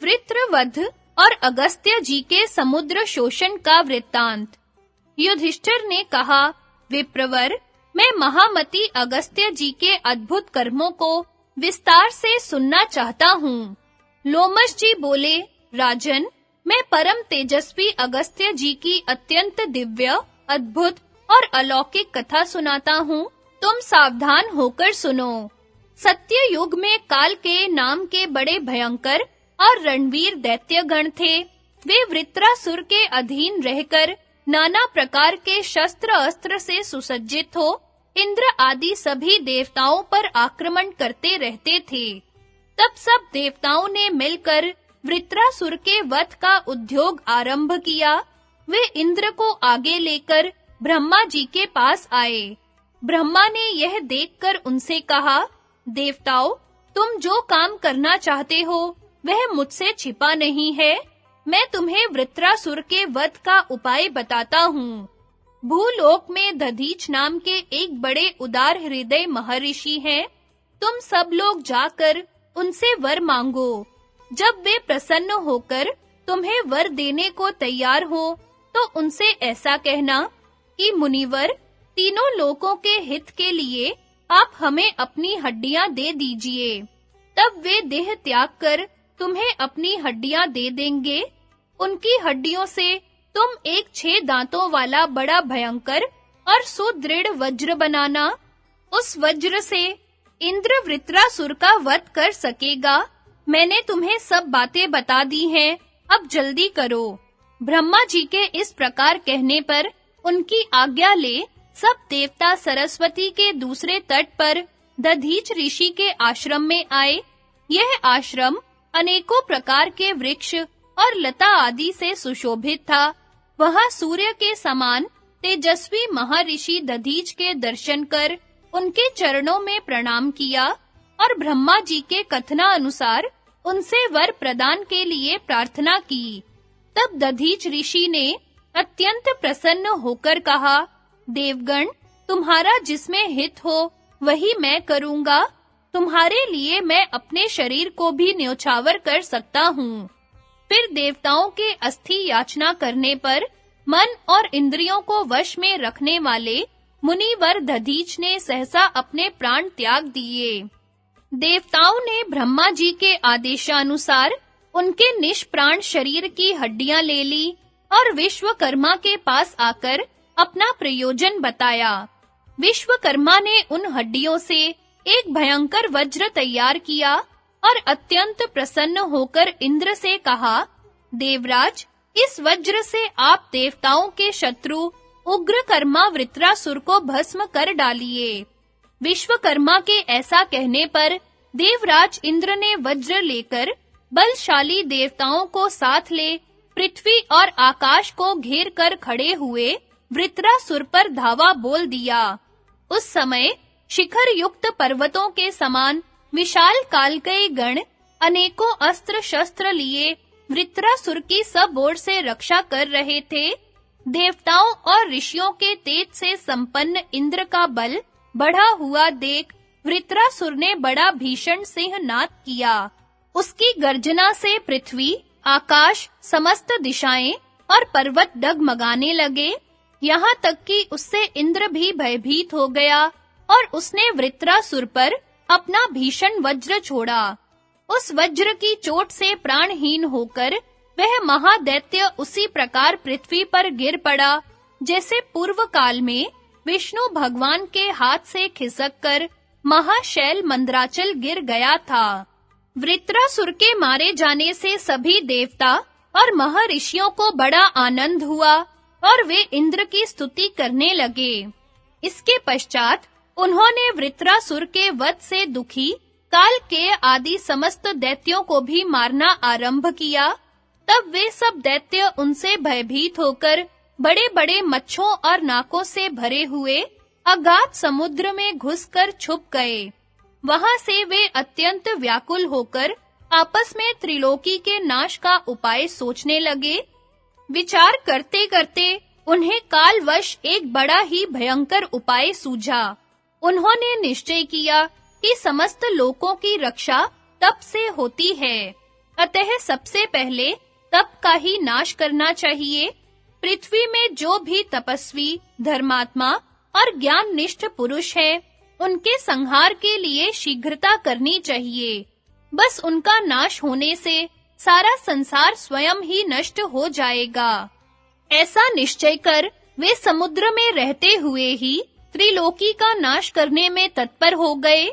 वृत्रवध और अगस्त्य जी के समुद्र शोषण का वृत्तांत। युधिष्ठिर ने कहा, विप्रवर, मैं महामती अगस्त्य जी के अद्भुत कर्मों को विस्तार से सुनना चाहता हूँ। लोमश जी बोले, राजन, मैं परम तेजस्वी अगस्त्य जी की अत्यंत दिव्य, अद्भुत और अलौकिक कथा सुनाता हूँ। तुम सावधान होकर सुनो। सत्य युग में काल के नाम के बड़े भयंकर और रणवीर दैत्यगण थे। वे वृत्रासुर के अधीन रहकर नाना प्रकार के शस्त्र अस्त्र से सुसज्जित हो इंद्र आदि सभी देवताओं पर आक्रमण करते रहते थे। तब सब देवताओं ने मिलकर वृत्रासुर के वध का उद्योग आरंभ किया। वे इंद्र को आगे लेकर ब्रह्मा जी के पास आए। ब्रह्मा ने यह देखकर उनसे कहा, देवताओं, तुम जो काम करना चाहते हो वह मुझसे छिपा नहीं है। मैं तुम्हें वृत्रासुर के वध का उपाय बताता हूँ। भूलोक में दधीच नाम के एक बड़े उदार हृदय महर्षि हैं। तुम सब लोग जाकर उनसे वर मांगो। जब वे प्रसन्न होकर तुम्हें वर देने को तैयार हो, तो उनसे ऐसा कहना कि मुनिवर, तीनों लोकों के हित के लिए आप हमें अपनी हड्डियां दे दीजिए। तब वे देह त्याग कर तुम्हें अपनी हड्डियां दे देंगे। उनकी हड्डियों से तुम एक 6 दांतों वाला बड़ा भयंकर और सुदृढ़ वज्र बनाना। उस वज्र से इंद्र वृत्रासुर का वध कर सकेगा। मैंने तुम्हें सब बातें बता दी हैं, अब जल्दी करो। ब्रह्मा जी के इस प्रकार कहने पर उनकी आज्ञा ले सब देवता सरस्वती के दूसरे तट पर दधीच ऋषि के आश्रम में आए। यह आश्रम अनेकों प्रकार के वृक्ष और लता आदि से सुशोभित था। वहां सूर्य के समान तेजस्वी महर्षि दधीच के दर्शन कर उनके चरणों में प्रणाम किया और ब्रह्मा जी के कथनानुसार उनसे वर प्रदान के लिए प्रार्थना की। तब दधीच ऋषि ने अत्यंत प्रसन्न होकर कहा, देवगण, तुम्हारा जिसमें हित हो वही मैं करूंगा। तुम्हारे लिए मैं अपने शरीर को भी न्योछावर कर सकता हूँ। फिर देवताओं के अस्थि याचना करने पर मन और इंद्रियों को वश में रखने वाले मुनिवर दधीच ने सहसा अपने प्राण त्याग दिए। देवताओं ने ब्रह्मा जी के आदेशानुसार उनके निष्प्राण शरीर की हड्डियां ले ली और विश्वकर्मा के पास आकर अपना प्रयोजन बताया। विश्वकर्मा ने उन हड्डियों से एक भयंकर वज्र तैयार किया और अत्यंत प्रसन्न होकर इंद्र से कहा, देवराज, इस वज्र से आप देवताओं के शत्रु उग्रकर्मा वृत्रासुर को भस्म कर डालिए। विश्वकर्मा के ऐसा कहने पर देवराज इंद्र ने वज्र लेकर बलशाली देवताओं को साथ ले पृथ्वी और आकाश को घेर कर खड़े हुए वृत्रासुर पर धावा बोल दिया। उस समय शिखर युक्त पर्वतों के समान विशाल कालकई गण अनेकों अस्त्र शस्त्र लिए वृत्रासुर की सब ओर से रक्षा कर रहे थे। देवताओं और ऋषियों के तेज से संपन्न इंद्र का बल बढ़ा हुआ देख वृत्रासुर ने बड़ा भीषण सिंहनाद किया। उसकी गर्जना से पृथ्वी, आकाश, समस्त दिशाएं और पर्वत डगमगाने लगे। यहाँ तक कि उससे इंद्र भी भयभीत हो गया और उसने वृत्रासुर पर अपना भीषण वज्र छोड़ा। उस वज्र की चोट से प्राणहीन होकर वह महादैत्य उसी प्रकार पृथ्वी पर गिर पड़ा जैसे पूर्व काल में विष्णु भगवान के हाथ से खिसककर महाशैल मंदराचल गिर गया था। वृत्रासुर के मारे जाने से सभी देवता और महर्षियों को बड़ा आनंद हुआ और वे इंद्र की स्तुति करने लगे। इसके पश्चात उन्होंने वृत्रासुर के वध से दुखी काल के आदि समस्त दैत्यों को भी मारना आरंभ किया। तब वे सब दैत्य उनसे भयभीत होकर बड़े-बड़े मच्छों और नाकों से भरे हुए अगाध समुद्र में घुसकर छुप गए। वहां से वे अत्यंत व्याकुल होकर आपस में त्रिलोकी के नाश का उपाय सोचने लगे। विचार करते-करते उन्हें कालवश एक बड़ा ही भयंकर उपाय सूझा। उन्होंने निश्चय किया कि समस्त लोकों की रक्षा तप से होती है। अतः सबसे पहले तप का ही नाश करना चाहिए। पृथ्वी में जो भी तपस्वी, धर्मात्मा और ज्ञाननिष्ठ पुरुष हैं, उनके संहार के लिए शीघ्रता करनी चाहिए। बस उनका नाश होने से सारा संसार स्वयं ही नष्ट हो जाएगा। ऐसा निश्चय कर वे समुद्र में रहते हुए ही त्रिलोकी का नाश करने में तत्पर हो गए।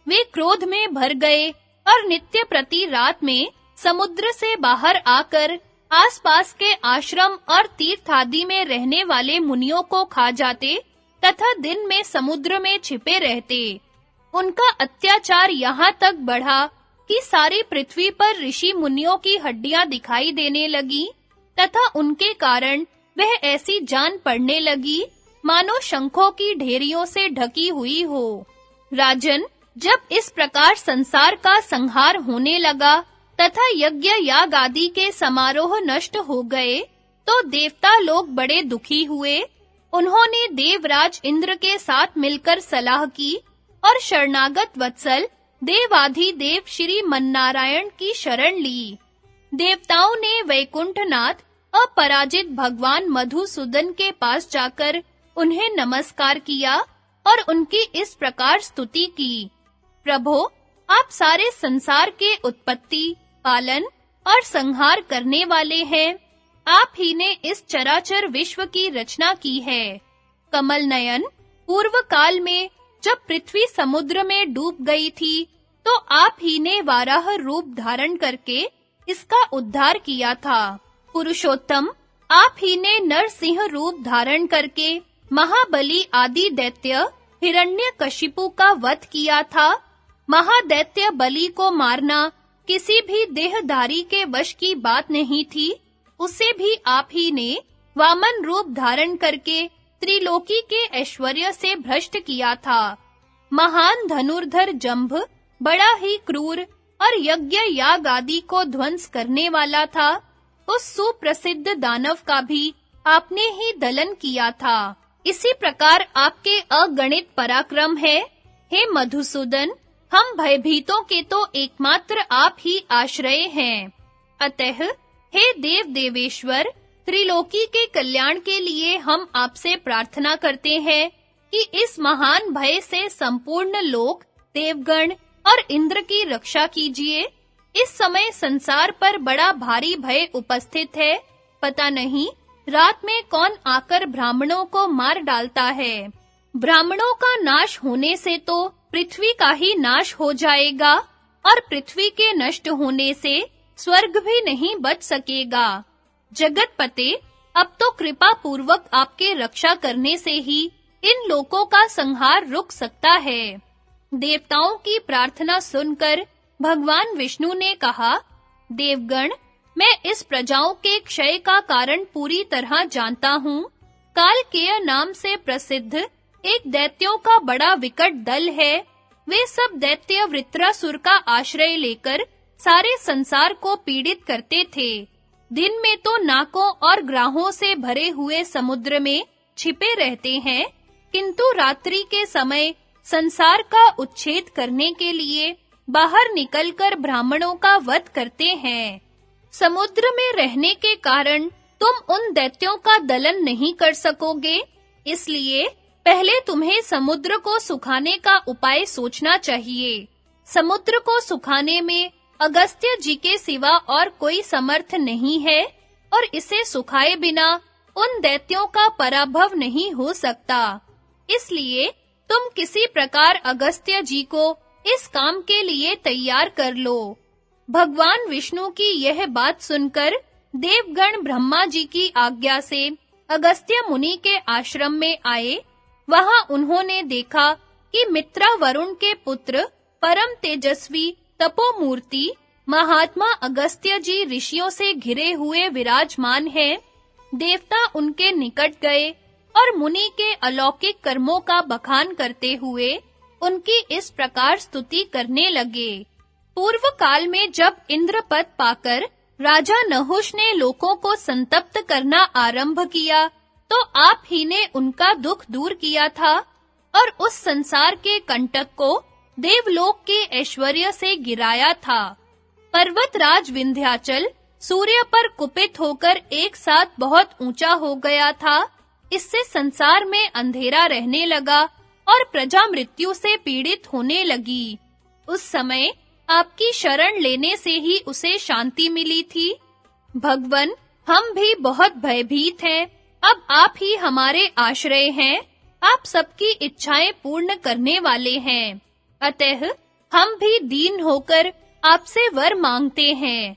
वे क्रोध में भर गए और नित्य प्रति रात में समुद्र से बाहर आकर आसपास के आश्रम और तीर्थ आदि में रहने वाले मुनियों को खा जाते तथा दिन में समुद्र में छिपे रहते। उनका अत्याचार यहाँ तक बढ़ा कि सारी पृथ्वी पर ऋषि मुनियों की हड्डियां दिखाई देने लगी तथा उनके कारण वह ऐसी जान पड़ने लगी मानो शंखों की ढेरियों से ढकी हुई हो। राजन, जब इस प्रकार संसार का संहार होने लगा तथा यज्ञ याग आदि के समारोह नष्ट हो गए, तो देवता लोग बड़े दुखी हुए। उन्होंने देवराज इंद्र के साथ मिलकर सलाह की और शरणागत वत्सल देवाधिदेव श्री मन्नारायण की शरण ली। देवताओं ने वैकुंठनाथ अपराजित भगवान मधुसूदन के पास जाकर उन्हें नमस्कार किया और उनकी इस प्रकार स्तुति की। प्रभो, आप सारे संसार के उत्पत्ति, पालन और संहार करने वाले हैं। आप ही ने इस चराचर विश्व की रचना की है। कमल नयन, पूर्व काल में जब पृथ्वी समुद्र में डूब गई थी, तो आप ही ने वाराह रूप धारण करके इसका उद्धार किया था। पुरुषोत्तम, आप ही ने नरसिंह रूप धारण करके महाबली आदि दैत्य हिरण्यकशिपु का वध किया था। महादैत्य बलि को मारना किसी भी देहधारी के वश की बात नहीं थी। उसे भी आप ही ने वामन रूप धारण करके त्रिलोकी के ऐश्वर्य से भ्रष्ट किया था। महान धनुर्धर जंभ बड़ा ही क्रूर और यज्ञ याग आदि को ध्वंस करने वाला था। उस सुप्रसिद्ध दानव का भी आपने ही दलन किया था। इसी प्रकार आपके अगणित पराक्रम है। हे मधुसूदन, हम भयभीतों के तो एकमात्र आप ही आश्रय हैं। अतः हे देव देवेश्वर, त्रिलोकी के कल्याण के लिए हम आपसे प्रार्थना करते हैं कि इस महान भय से संपूर्ण लोक, देवगण और इंद्र की रक्षा कीजिए। इस समय संसार पर बड़ा भारी भय उपस्थित है। पता नहीं रात में कौन आकर ब्राह्मणों को मार डालता है। ब्राह्मणों का नाश होने से तो पृथ्वी का ही नाश हो जाएगा और पृथ्वी के नष्ट होने से स्वर्ग भी नहीं बच सकेगा। जगतपते, अब तो कृपा पूर्वक आपके रक्षा करने से ही इन लोकों का संहार रुक सकता है। देवताओं की प्रार्थना सुनकर भगवान विष्णु ने कहा, देवगण, मैं इस प्रजाओं के क्षय का कारण पूरी तरह जानता हूँ। कालकेय नाम से प्रसिद्ध एक दैत्यों का बड़ा विकट दल है। वे सब दैत्य वृत्रासुर का आश्रय लेकर सारे संसार को पीड़ित करते थे। दिन में तो नाकों और ग्राहों से भरे हुए समुद्र में छिपे रहते हैं, किंतु रात्रि के समय संसार का उच्छेद करने के लिए बाहर निकलकर ब्राह्मणों का वध करते हैं। समुद्र में रहने के कारण तुम उन दैत्यों का दलन नहीं कर सकोगे, इसलिए पहले तुम्हें समुद्र को सुखाने का उपाय सोचना चाहिए। समुद्र को सुखाने में अगस्त्य जी के सिवा और कोई समर्थ नहीं है और इसे सुखाए बिना उन दैत्यों का पराभव नहीं हो सकता। इसलिए तुम किसी प्रकार अगस्त्य जी को इस काम के लिए तैयार कर लो। भगवान विष्णु की यह बात सुनकर देवगण ब्रह्मा जी की आज्ञा से अगस्त्य मुनि के आश्रम में आए। वहां उन्होंने देखा कि मित्रा वरुण के पुत्र परम तेजस्वी तपोमूर्ति महात्मा अगस्त्य जी ऋषियों से घिरे हुए विराजमान हैं। देवता उनके निकट गए और मुनि के अलौकिक कर्मों का बखान करते हुए उनकी इस प्रकार स्तुति करने लगे। पूर्व काल में जब इंद्र पद पाकर राजा नहुष ने लोकों को संतप्त करना आरंभ किया, तो आप ही ने उनका दुख दूर किया था और उस संसार के कंटक को देवलोक के ऐश्वर्य से गिराया था। पर्वतराज विंध्याचल सूर्य पर कुपित होकर एक साथ बहुत ऊंचा हो गया था। इससे संसार में अंधेरा रहने लगा और प्रजा मृत्यु से पीड़ित होने लगी। उस समय आपकी शरण लेने से ही उसे शांति मिली थी। भगवन, हम भी बहुत भयभीत हैं। अब आप ही हमारे आश्रय हैं। आप सबकी इच्छाएं पूर्ण करने वाले हैं। अतः हम भी दीन होकर आपसे वर मांगते हैं।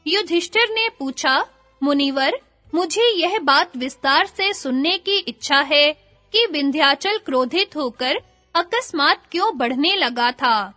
युधिष्ठिर ने पूछा, मुनिवर, मुझे यह बात विस्तार से सुनने की इच्छा है कि विंध्याचल क्रोधित होकर अकस्मात क्यों बढ़ने लगा था।